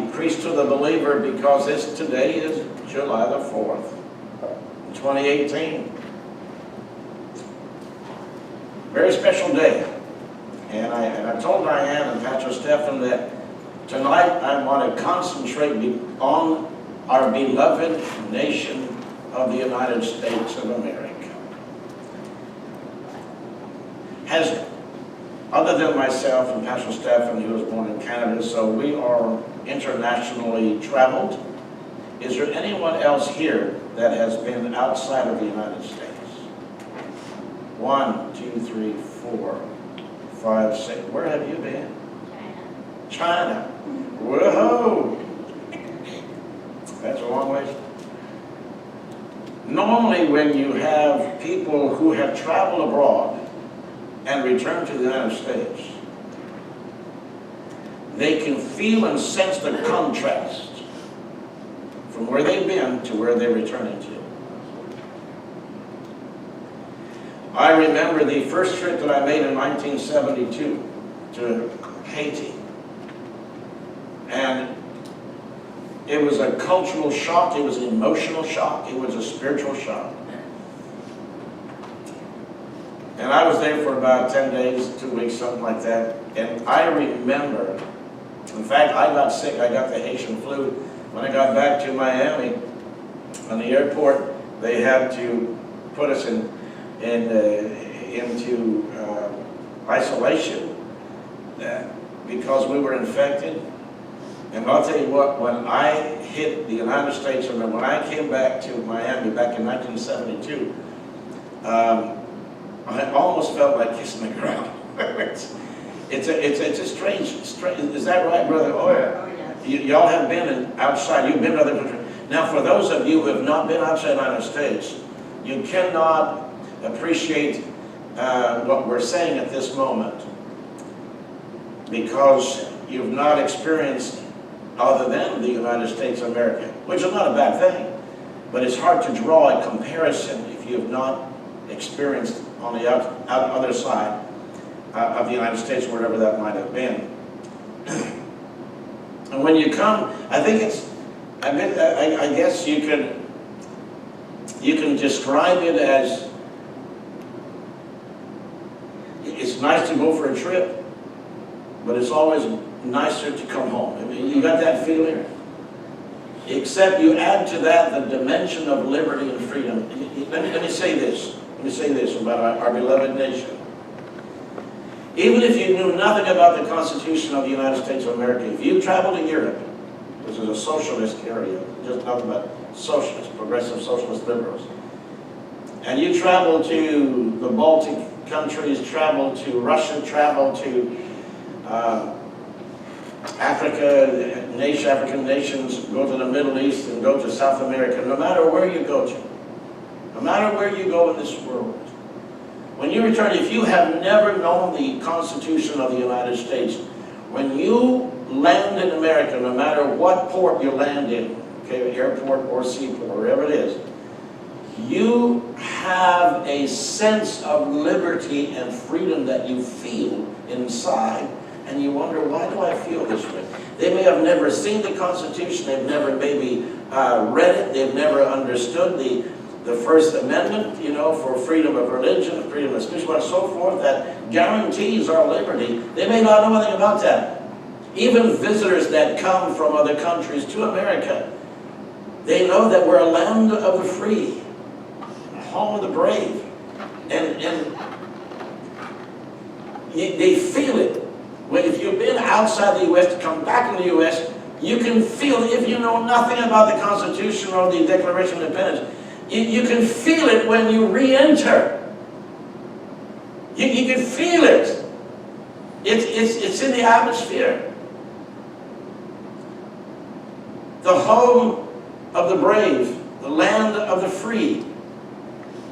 the priesthood of the believer, because today is July the 4th, 2018. Very special day. And I told Diane and Pastor Stephen that tonight I want to concentrate on our beloved nation of the United States of America. Other than myself and Pastor Stephen, who was born in Canada, so we are internationally traveled. Is there anyone else here that has been outside of the United States? 1, 2, 3, 4, 5, 6. Where have you been? China. Whoa! That's a long way. Normally when you have people who have traveled abroad and return to the United States, they can feel and sense the contrast from where they've been to where they're returning to. I remember the first trip that I made in 1972 to Haiti. And it was a cultural shock, it was an emotional shock, it was a spiritual shock. And I was there for about 10 days, 2 weeks, something like that. And I remember, in fact, I got sick, I got the Haitian flu. When I got back to Miami, on the airport, they had to put us into isolation because we were infected. And I'll tell you what, when I hit the United States, and when I came back to Miami back in 1972, I almost felt like kissing the ground. it's a strange, is that right, brother? Oh yeah. Y'all have been outside, you've been to other countries. Now for those of you who have not been outside the United States, you cannot appreciate what we're saying at this moment because you've not experienced other than the United States of America, which is not a bad thing, but it's hard to draw a comparison if you have not experienced on the other side of the United States, wherever that might have been. And when you come, I think I guess you can describe it as, it's nice to go for a trip, but it's always nicer to come home. I mean, you got that feeling? Except you add to that the dimension of liberty and freedom. Let me say this. Let me say this about our beloved nation. Even if you knew nothing about the Constitution of the United States of America, if you traveled to Europe, which is a socialist area, just nothing but socialists, progressive socialist liberals, and you travel to the Baltic countries, travel to Russia, travel to Africa, African nations, go to the Middle East and go to South America, no matter where you go to, no matter where you go in this world, when you return, if you have never known the Constitution of the United States, when you land in America, no matter what port you land in, okay, airport or seaport, wherever it is, you have a sense of liberty and freedom that you feel inside, and you wonder, why do I feel this way? They may have never seen the Constitution, they've never maybe read it, they've never understood the First Amendment, you know, for freedom of religion, freedom of speech, and so forth, that guarantees our liberty. They may not know anything about that. Even visitors that come from other countries to America, they know that we're a land of the free, a home of the brave, and they feel it. Well, if you've been outside the U.S. to come back in the U.S., you can feel it. If you know nothing about the Constitution or the Declaration of Independence, you can feel it when you re-enter. You can feel it. It's in the atmosphere. The home of the brave, the land of the free.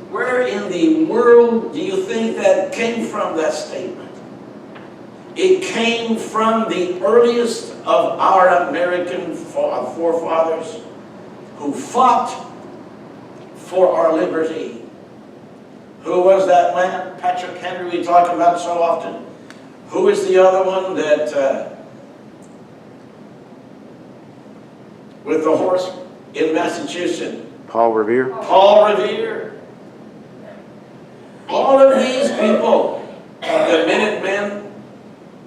Where in the world do you think that came from, that statement? It came from the earliest of our American forefathers who fought for our liberty. Who was that man? Patrick Henry, we talk about so often. Who is the other one that with the horse in Massachusetts? Paul Revere. Paul Revere. All of these people, the Minutemen,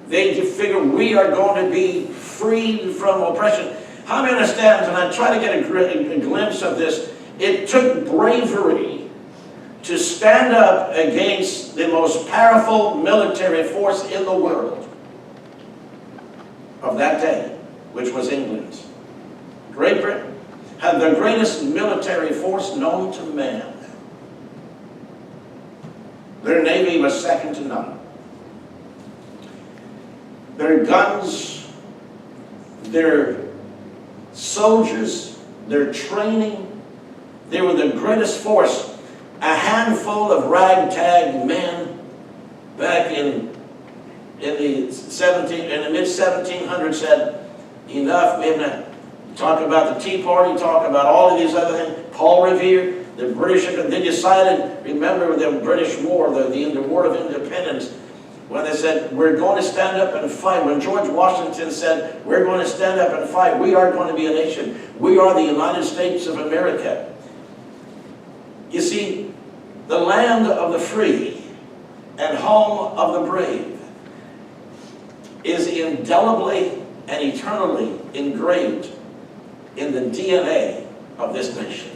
they figure we are going to be freed from oppression. How many understand, and I try to get a glimpse of this, it took bravery to stand up against the most powerful military force in the world of that day, which was England. Great Britain had the greatest military force known to man. Their navy was second to none. Their guns, their soldiers, their training, they were the greatest force. A handful of ragtag men back in the mid-1700s said, enough, we have to talk about the Tea Party, talk about all of these other things. Paul Revere, the British, they decided, remember the British War, the War of Independence, when they said, we're going to stand up and fight. When George Washington said, we're going to stand up and fight, we are going to be a nation. We are the United States of America. You see, the land of the free and home of the brave is indelibly and eternally engraved in the DNA of this nation.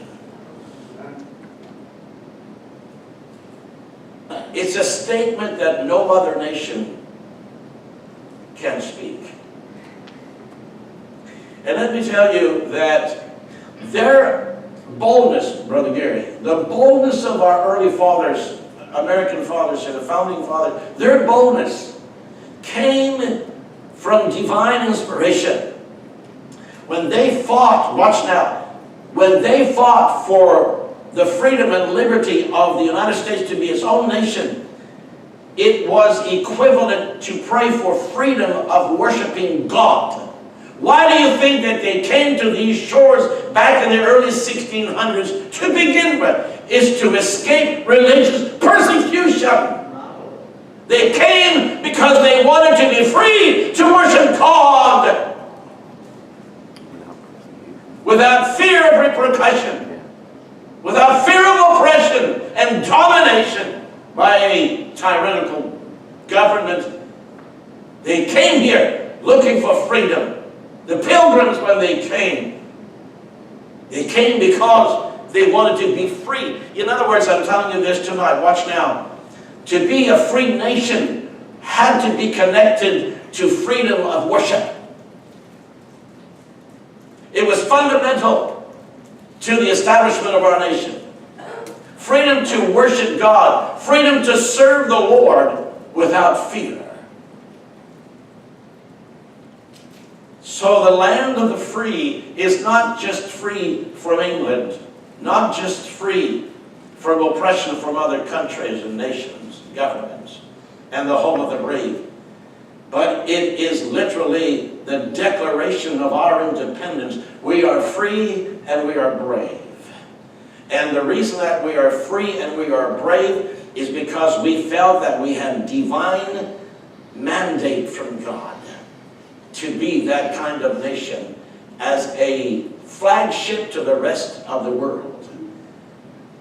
It's a statement that no other nation can speak. And let me tell you that their boldness, Brother Gary, the boldness of our early fathers, American fathers and the founding fathers, their boldness came from divine inspiration. When they fought, watch now, when they fought for the freedom and liberty of the United States to be its own nation, it was equivalent to pray for freedom of worshiping God. Why do you think that they came to these shores back in the early 1600s to begin with? Is to escape religious persecution. They came because they wanted to be free to worship God without fear of repercussion, without fear of oppression and domination by a tyrannical government. They came here looking for freedom. The Pilgrims, when they came because they wanted to be free. In other words, I'm telling you this tonight, watch now. To be a free nation had to be connected to freedom of worship. It was fundamental to the establishment of our nation. Freedom to worship God. Freedom to serve the Lord without fear. So the land of the free is not just free from England, not just free from oppression from other countries and nations, governments, and the home of the brave, but it is literally the declaration of our independence. We are free and we are brave. And the reason that we are free and we are brave is because we felt that we had divine mandate from God to be that kind of nation as a flagship to the rest of the world,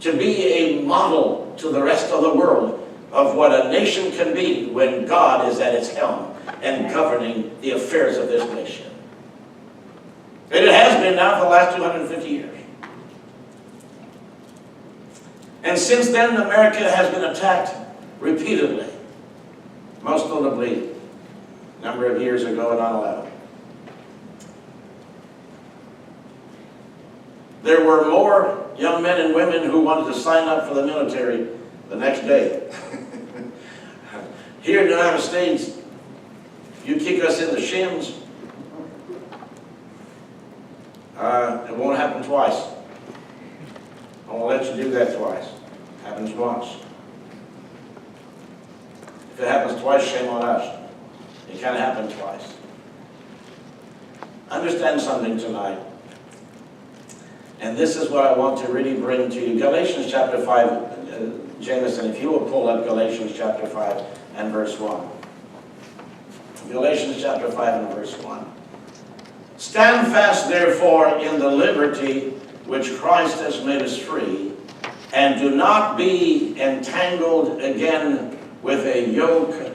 to be a model to the rest of the world of what a nation can be when God is at its helm and governing the affairs of this nation. And it has been now for the last 250 years. And since then, America has been attacked repeatedly, most notably a number of years ago at 9/11. There were more young men and women who wanted to sign up for the military the next day. Here in the United States, you kick us in the shins, it won't happen twice. I won't let you do that twice. It happens once. If it happens twice, shame on us. It can't happen twice. Understand something tonight. And this is what I want to really bring to you. Galatians chapter 5, Jameson, if you will pull up Galatians chapter 5 and verse 1. Galatians chapter 5 and verse 1. Stand fast, therefore, in the liberty which Christ has made us free, and do not be entangled again with a yoke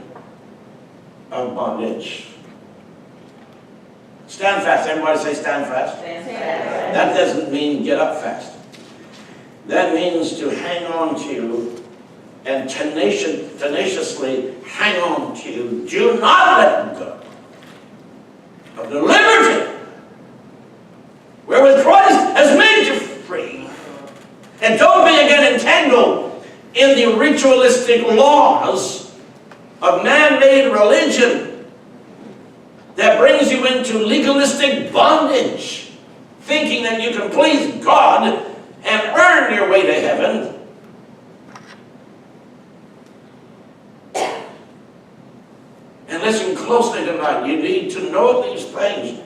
of bondage. Stand fast. Everybody say stand fast. Stand fast. That doesn't mean get up fast. That means to hang on to and tenaciously hang on to. Do not let go of the liberty wherewith Christ has made you free. And don't be again entangled in the ritualistic laws of man-made religion that brings you into legalistic bondage, thinking that you can please God and earn your way to heaven. And listen closely tonight. You need to know these things.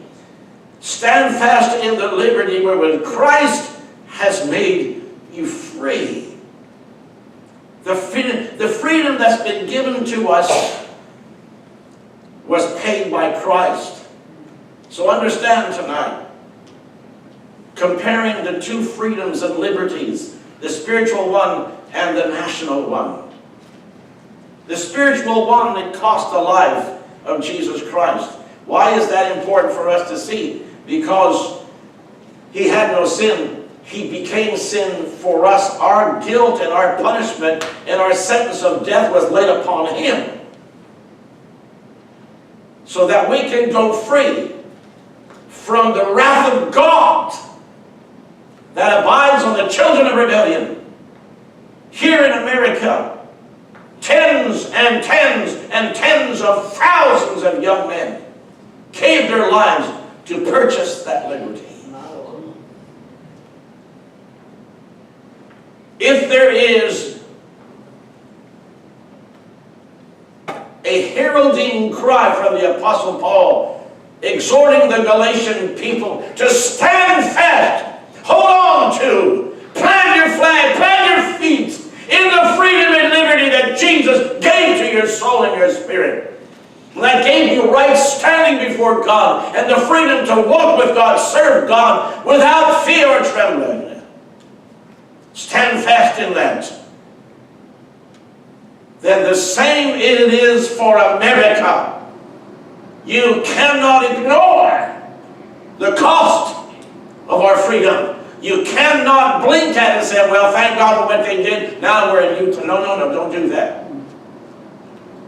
Stand fast in the liberty wherewith Christ has made you free. The freedom that's been given to us was paid by Christ. So understand tonight, comparing the two freedoms and liberties, the spiritual one and the national one. The spiritual one that cost the life of Jesus Christ. Why is that important for us to see? Because he had no sin. He became sin for us. Our guilt and our punishment and our sentence of death was laid upon him, so that we can go free from the wrath of God that abides on the children of rebellion. Here in America, tens and tens and tens of thousands of young men gave their lives to purchase that liberty. If there is a heralding cry from the Apostle Paul, exhorting the Galatian people to stand fast, hold on to, plant your flag, plant your feet in the freedom and liberty that Jesus gave to your soul and your spirit. And that gave you right standing before God and the freedom to walk with God, serve God without fear or trembling. Stand fast in that. Then the same it is for America. You cannot ignore the cost of our freedom. You cannot blink at it and say, well, thank God for what they did. Now we're in Utah. No, don't do that.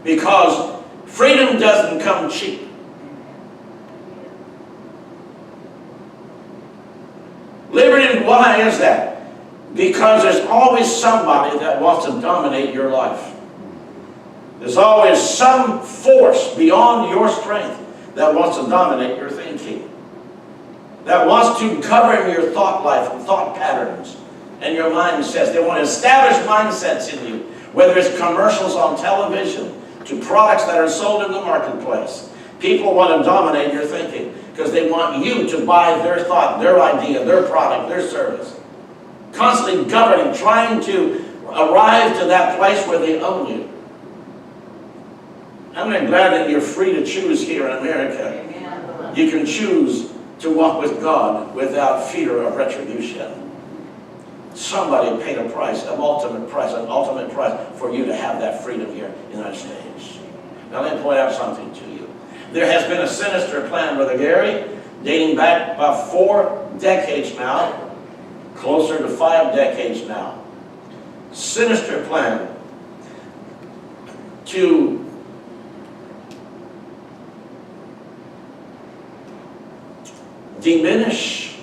Because freedom doesn't come cheap. Liberty, why is that? Because there's always somebody that wants to dominate your life. There's always some force beyond your strength that wants to dominate your thinking, that wants to govern your thought life and thought patterns and your mindsets. They want to establish mindsets in you, whether it's commercials on television to products that are sold in the marketplace. People want to dominate your thinking because they want you to buy their thought, their idea, their product, their service. Constantly governing, trying to arrive to that place where they own you. I'm glad that you're free to choose here in America. Amen. You can choose to walk with God without fear of retribution. Somebody paid a price, an ultimate price for you to have that freedom here in the United States. Now let me point out something to you. There has been a sinister plan, Brother Gary, dating back about 4 decades now, closer to 5 decades now. Sinister plan to diminish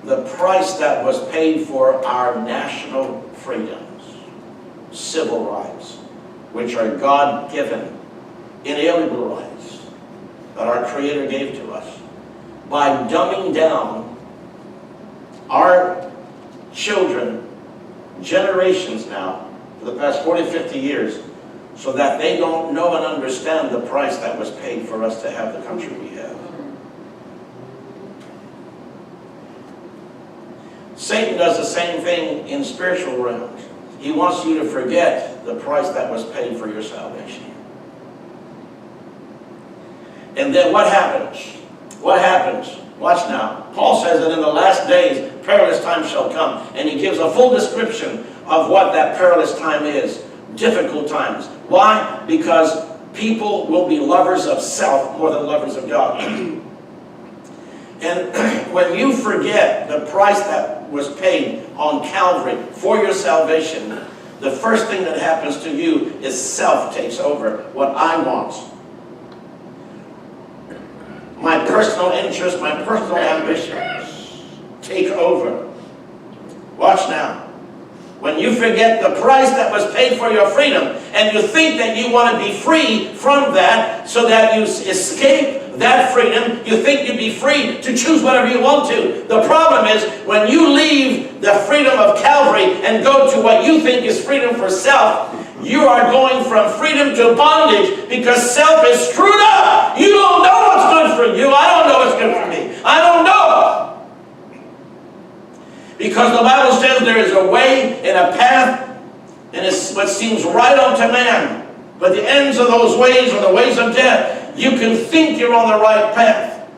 the price that was paid for our national freedoms, civil rights, which are God-given, inalienable rights that our Creator gave to us, by dumbing down our children, generations now, for the past 40, 50 years, so that they don't know and understand the price that was paid for us to have the country we have. Satan does the same thing in spiritual realms. He wants you to forget the price that was paid for your salvation. And then what happens? What happens? Watch now. Paul says that in the last days, perilous times shall come. And he gives a full description of what that perilous time is. Difficult times. Why? Because people will be lovers of self more than lovers of God. And when you forget the price that was paid on Calvary for your salvation, the first thing that happens to you is self takes over. What I want. My personal interests, my personal ambitions take over. Watch now. When you forget the price that was paid for your freedom, and you think that you want to be free from that, so that you escape that freedom, you think you'd be free to choose whatever you want to. The problem is, when you leave the freedom of Calvary and go to what you think is freedom for self, you are going from freedom to bondage, because self is screwed up. You don't know what's good for you. I don't know what's good for me. I don't know. Because the Bible says there is a way and a path, and it's what seems right unto man. But the ends of those ways are the ways of death. You can think you're on the right path,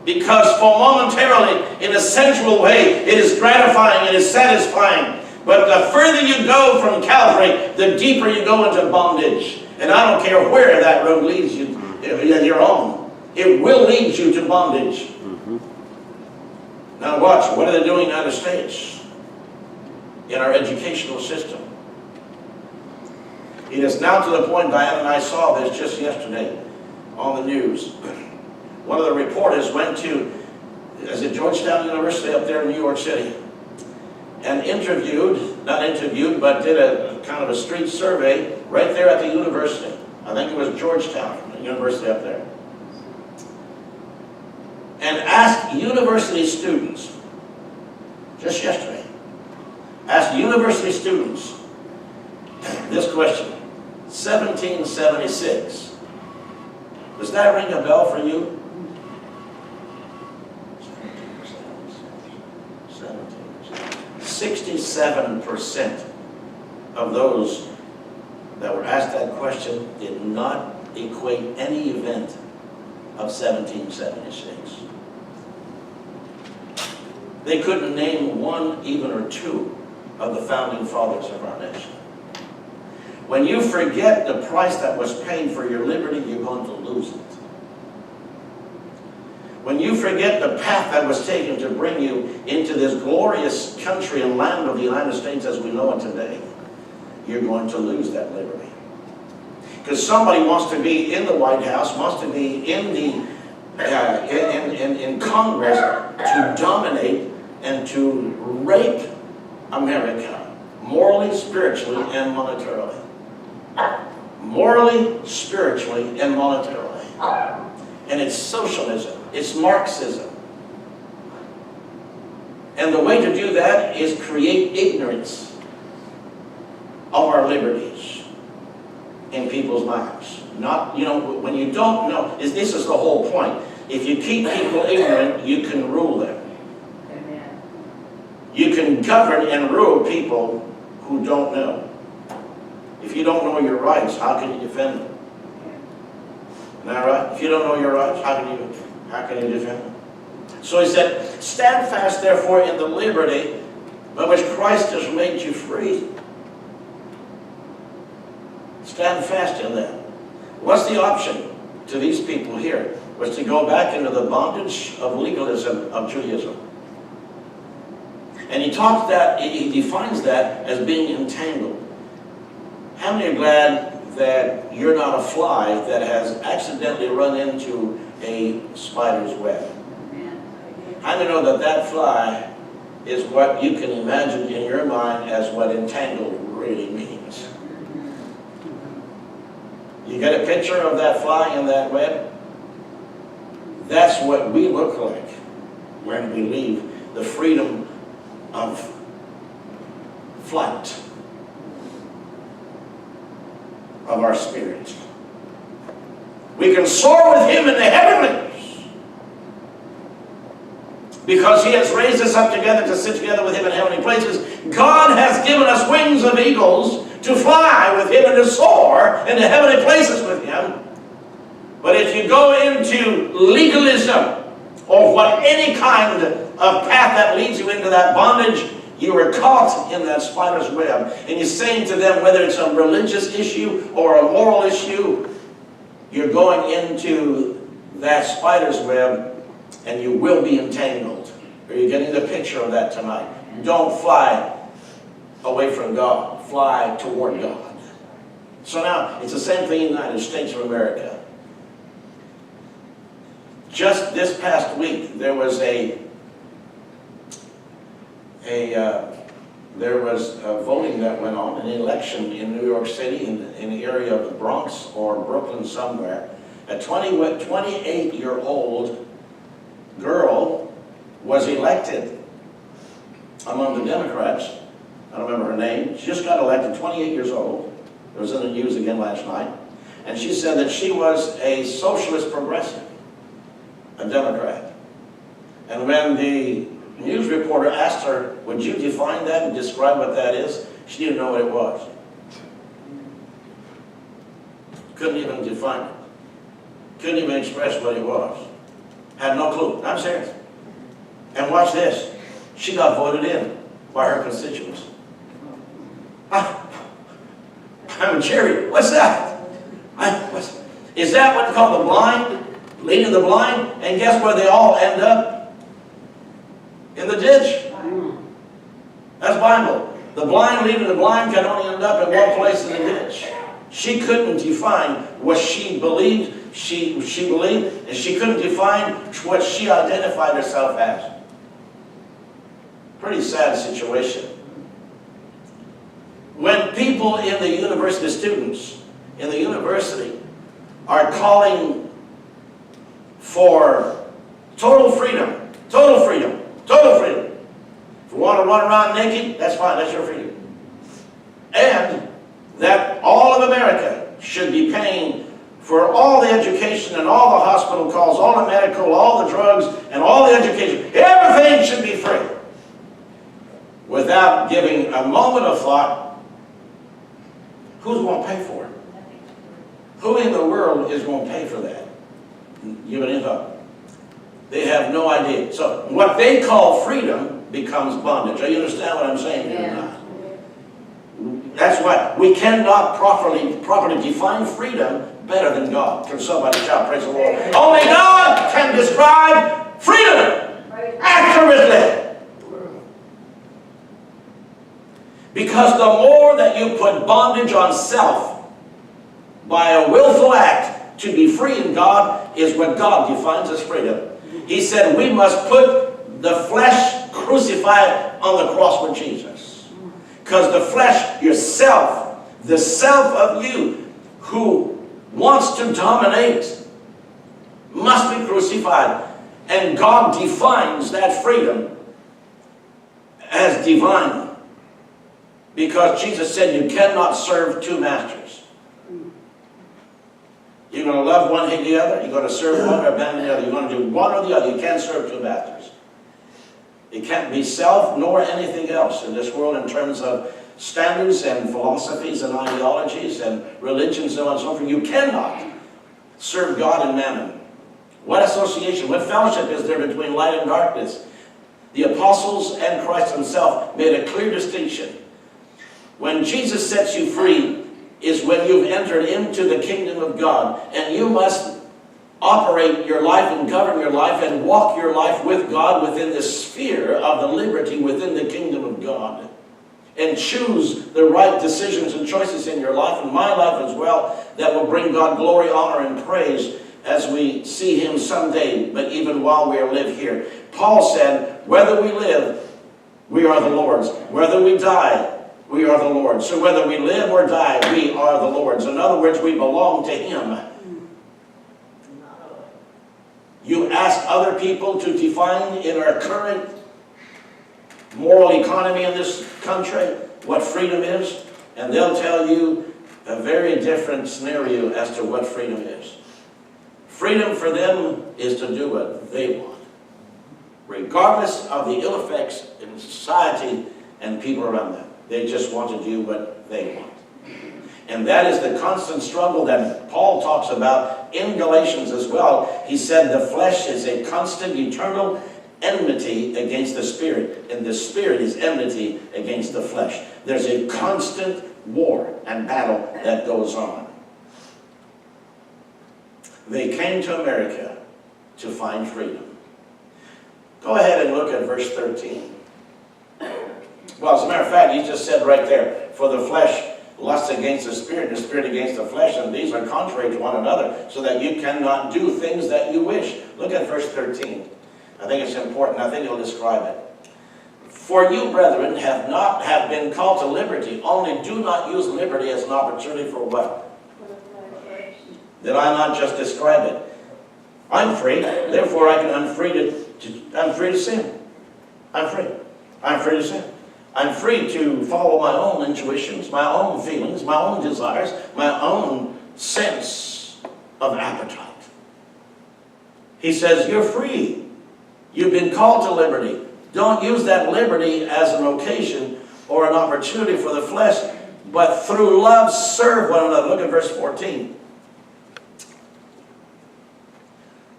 because for momentarily, in a sensual way, it is gratifying, it is satisfying. But the further you go from Calvary, the deeper you go into bondage. And I don't care where that road leads you, you're on. It will lead you to bondage. Now watch, what are they doing in the United States? In our educational system. It is now to the point, Diane and I saw this just yesterday on the news. One of the reporters went to, is it Georgetown University up there in New York City, and not interviewed, but did a kind of a street survey right there at the university. I think it was Georgetown, the university up there. And asked university students, just yesterday, asked university students this question: 1776. Does that ring a bell for you? 67% of those that were asked that question did not equate any event of 1776. They couldn't name one, even or two, of the founding fathers of our nation. When you forget the price that was paid for your liberty, you're going to lose it. When you forget the path that was taken to bring you into this glorious country and land of the United States as we know it today, you're going to lose that liberty. Because somebody wants to be in the White House, wants to be in the in Congress to dominate and to rape America, morally, spiritually, and monetarily. Morally, spiritually, and monetarily. And it's socialism. It's Marxism. And the way to do that is create ignorance of our liberties in people's minds. Not, when you don't know, this is the whole point. If you keep people ignorant, you can rule them. Amen. You can govern and rule people who don't know. If you don't know your rights, how can you defend them? Isn't that right? If you don't know your rights, how can you defend them? So he said, stand fast, therefore, in the liberty by which Christ has made you free. Stand fast in that. What's the option to these people here? Was to go back into the bondage of legalism of Judaism. And he defines that as being entangled. How many are glad that you're not a fly that has accidentally run into a spider's web? How many know that that fly is what you can imagine in your mind as what entangled really means? You get a picture of that fly in that web? That's what we look like when we leave the freedom of flight of our spirit. We can soar with him in the heavenlies because he has raised us up together to sit together with him in heavenly places. God has given us wings of eagles to fly with him and to soar into heavenly places with him. But if you go into legalism, or what any kind of path that leads you into that bondage, you are caught in that spider's web. And you're saying to them, whether it's a religious issue or a moral issue, you're going into that spider's web and you will be entangled. Are you getting the picture of that tonight? Don't fly away from God. Fly toward God. So now, it's the same thing in the United States of America. Just this past week, there was voting that went on, an election in New York City, in the area of the Bronx or Brooklyn somewhere. A 28-year-old girl was elected among the Democrats. I don't remember her name. She just got elected, 28 years old. It was in the news again last night. And she said that she was a socialist progressive, a Democrat. And when the news reporter asked her, would you define that and describe what that is? She didn't know what it was. Couldn't even define it. Couldn't even express what it was. Had no clue. I'm serious. And watch this. She got voted in by her constituents. I'm a cherry. What's that? Is that what they call the blind? Leading the blind? And guess where they all end up? In the ditch. That's Bible. The blind leading the blind can only end up in one place, in the ditch. She couldn't define what she believed she believed, and she couldn't define what she identified herself as. Pretty sad situation. When people in the university, students in the university, are calling for total freedom, total freedom, total freedom. If you want to run around naked, that's fine, that's your freedom. And that all of America should be paying for all the education and all the hospital calls, all the medical, all the drugs, and all the education. Everything should be free. Without giving a moment of thought, who's going to pay for it? Who in the world is going to pay for that? Give it any thought. They have no idea. So what they call freedom becomes bondage. Do you understand what I'm saying here or not? That's why we cannot properly define freedom better than God. Can somebody shout, praise the Lord? Only God can describe freedom accurately. Because the more that you put bondage on self by a willful act to be free in God is what God defines as freedom. He said we must put the flesh crucified on the cross with Jesus. Because the flesh, yourself, the self of you who wants to dominate must be crucified. And God defines that freedom as divine. Because Jesus said you cannot serve two masters. You're going to love one, hate the other. You're going to serve one or abandon the other. You're going to do one or the other. You can't serve two masters. It can't be self nor anything else in this world in terms of standards and philosophies and ideologies and religions and so on and so forth. You cannot serve God and mammon. What association, what fellowship is there between light and darkness? The apostles and Christ himself made a clear distinction. When Jesus sets you free is when you've entered into the kingdom of God, and you must operate your life and govern your life and walk your life with God within the sphere of the liberty within the kingdom of God, and choose the right decisions and choices in your life and my life as well that will bring God glory, honor, and praise as we see him someday, but even while we live here. Paul said, whether we live, we are the Lord's. Whether we die, we are the Lord's. So whether we live or die, we are the Lord's. In other words, we belong to him. You ask other people to define in our current moral economy in this country what freedom is, and they'll tell you a very different scenario as to what freedom is. Freedom for them is to do what they want, regardless of the ill effects in society and people around them. They just want to do what they want. And that is the constant struggle that Paul talks about in Galatians as well. He said the flesh is a constant, eternal enmity against the Spirit, and the Spirit is enmity against the flesh. There's a constant war and battle that goes on. They came to America to find freedom. Go ahead and look at verse 13. Well, as a matter of fact, he just said right there, for the flesh lusts against the Spirit, and the Spirit against the flesh, and these are contrary to one another, so that you cannot do things that you wish. Look at verse 13. I think it's important. I think it'll describe it. For you, brethren, have been called to liberty, only do not use liberty as an opportunity for what? Did I not just describe it? I'm free, therefore I'm free to sin. I'm free. I'm free to sin. I'm free to follow my own intuitions, my own feelings, my own desires, my own sense of appetite. He says, you're free. You've been called to liberty. Don't use that liberty as an occasion or an opportunity for the flesh, but through love serve one another. Look at verse 14.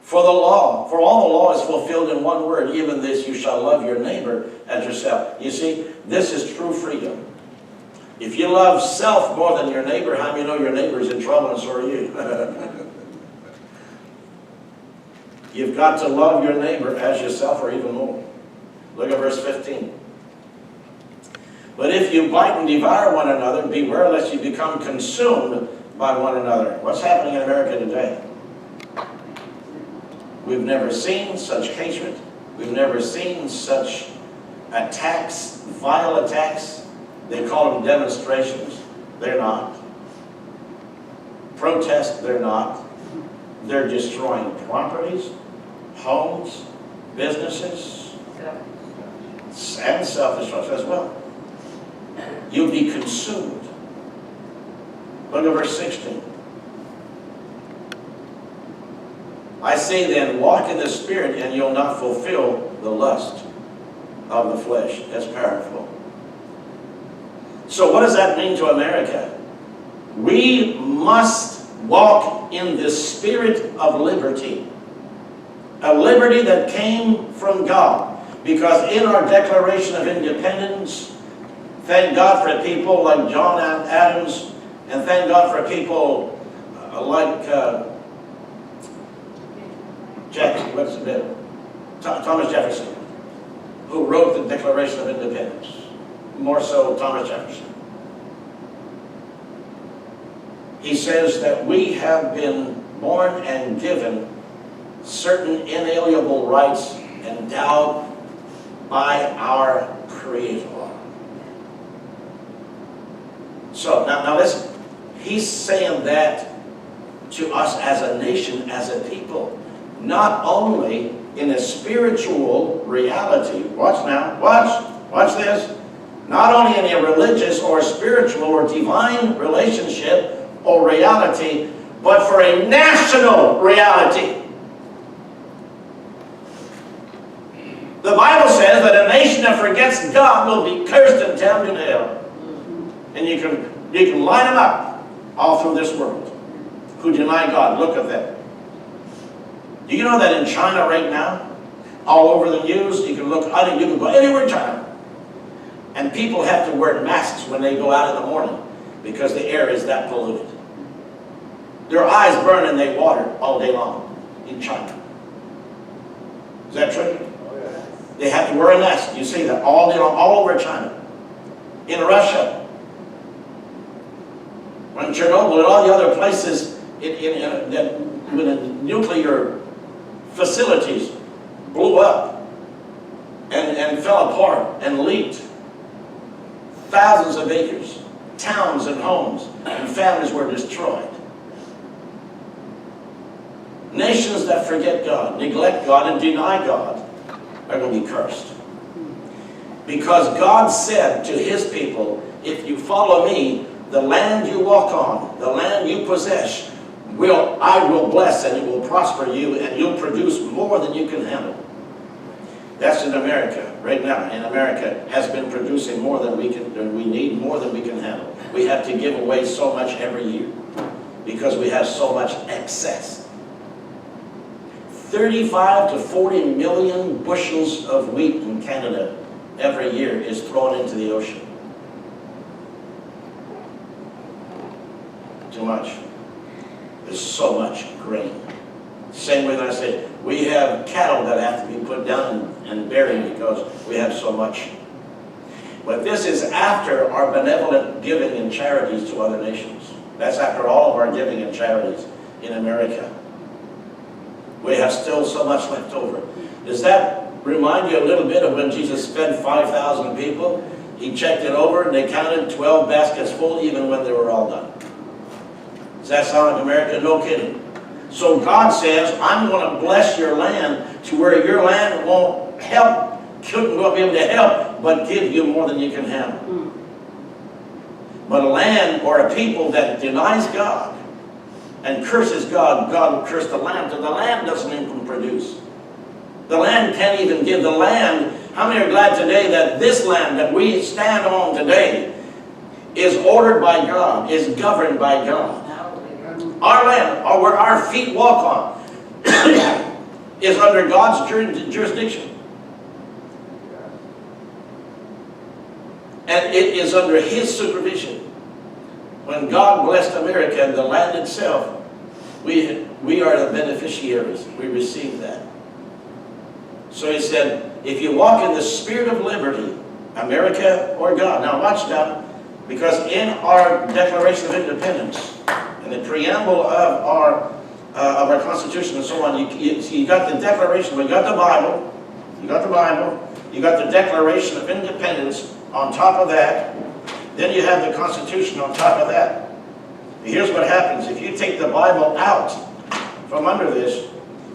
For all the law is fulfilled in one word, even this, you shall love your neighbor as yourself. You see, this is true freedom. If you love self more than your neighbor, how do you know your neighbor's in trouble and so are you? You've got to love your neighbor as yourself or even more. Look at verse 15. But if you bite and devour one another, beware lest you become consumed by one another. What's happening in America today? We've never seen such hatred. We've never seen such attacks, vile attacks. They call them demonstrations. They're not. Protests, they're not. They're destroying properties, homes, businesses, and self-destruction as well. You'll be consumed. Look at verse 16. I say then, walk in the Spirit, and you'll not fulfill the lust of the flesh. That's powerful. So what does that mean to America? We must walk in the spirit of liberty. A liberty that came from God. Because in our Declaration of Independence, thank God for people like John Adams, and thank God for people like Thomas Jefferson, who wrote the Declaration of Independence. More so, Thomas Jefferson. He says that we have been born and given certain inalienable rights endowed by our Creator. So, now listen. He's saying that to us as a nation, as a people. Not only in a spiritual reality. Watch now. Watch this. Not only in a religious or spiritual or divine relationship or reality, but for a national reality. The Bible says that a nation that forgets God will be cursed and damned in hell. And you can line them up all through this world who deny God. Look at them. Do you know that in China right now, all over the news, you can go anywhere in China, and people have to wear masks when they go out in the morning because the air is that polluted. Their eyes burn and they water all day long in China. Is that true? Oh, yeah. They have to wear a mask. You see that all day long, all over China. In Russia, when Chernobyl and all the other places when the nuclear facilities blew up and fell apart and leaked. Thousands of acres, towns and homes, and families were destroyed. Nations that forget God, neglect God, and deny God are going to be cursed. Because God said to His people, if you follow me, the land you walk on, the land you possess, I will bless and it will prosper you, and you'll produce more than you can handle. That's in America. Right now, in America, has been producing more than we need, more than we can handle. We have to give away so much every year because we have so much excess. 35 to 40 million bushels of wheat in Canada every year is thrown into the ocean. Too much. There's so much grain. Same way that I said, we have cattle that have to be put down and buried because we have so much. But this is after our benevolent giving and charities to other nations. That's after all of our giving and charities in America. We have still so much left over. Does that remind you a little bit of when Jesus fed 5,000 people? He checked it over and they counted 12 baskets full even when they were all done. Does that sound like America? No kidding. So God says, I'm going to bless your land to where your land won't help, couldn't be able to help, but give you more than you can handle. But a land or a people that denies God and curses God, God will curse the land, so the land doesn't even produce. The land can't even give. The land, how many are glad today that this land that we stand on today is ordered by God, is governed by God? Our land, or where our feet walk on, is under God's jurisdiction. And it is under His supervision. When God blessed America and the land itself, we are the beneficiaries. We receive that. So He said, if you walk in the spirit of liberty, America or God. Now watch now, because in our Declaration of Independence, in the preamble of our Constitution and so on, you got the Declaration, we got the Bible, you got the Declaration of Independence on top of that, then you have the Constitution on top of that. Here's what happens, if you take the Bible out from under this,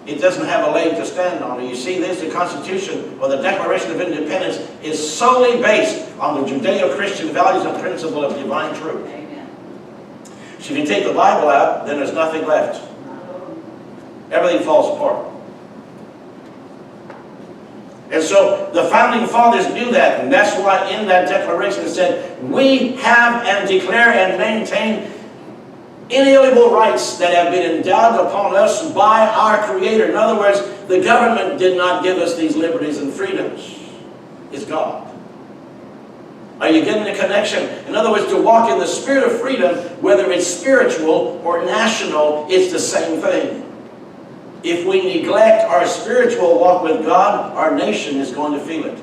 it doesn't have a leg to stand on. You see this, the Constitution, or the Declaration of Independence, is solely based on the Judeo-Christian values and principle of divine truth. Amen. So if you take the Bible out, then there's nothing left. Everything falls apart. And so the founding fathers knew that, and that's why in that declaration it said, we have and declare and maintain inalienable rights that have been endowed upon us by our Creator. In other words, the government did not give us these liberties and freedoms. It's God. Are you getting the connection? In other words, to walk in the spirit of freedom, whether it's spiritual or national, it's the same thing. If we neglect our spiritual walk with God, our nation is going to feel it.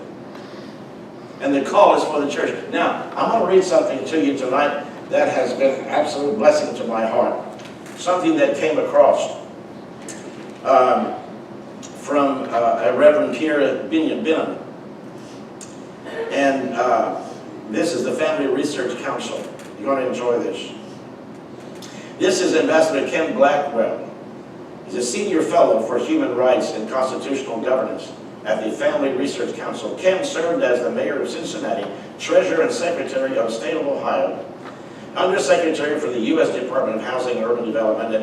And the call is for the church. Now, I'm going to read something to you tonight that has been an absolute blessing to my heart. Something that came across from a Reverend Pierre Bingham. And this is the Family Research Council. You're going to enjoy this. This is Ambassador Ken Blackwell. He's a senior fellow for human rights and constitutional governance at the Family Research Council. Ken served as the mayor of Cincinnati, treasurer and secretary of the state of Ohio, undersecretary for the U.S. Department of Housing and Urban Development,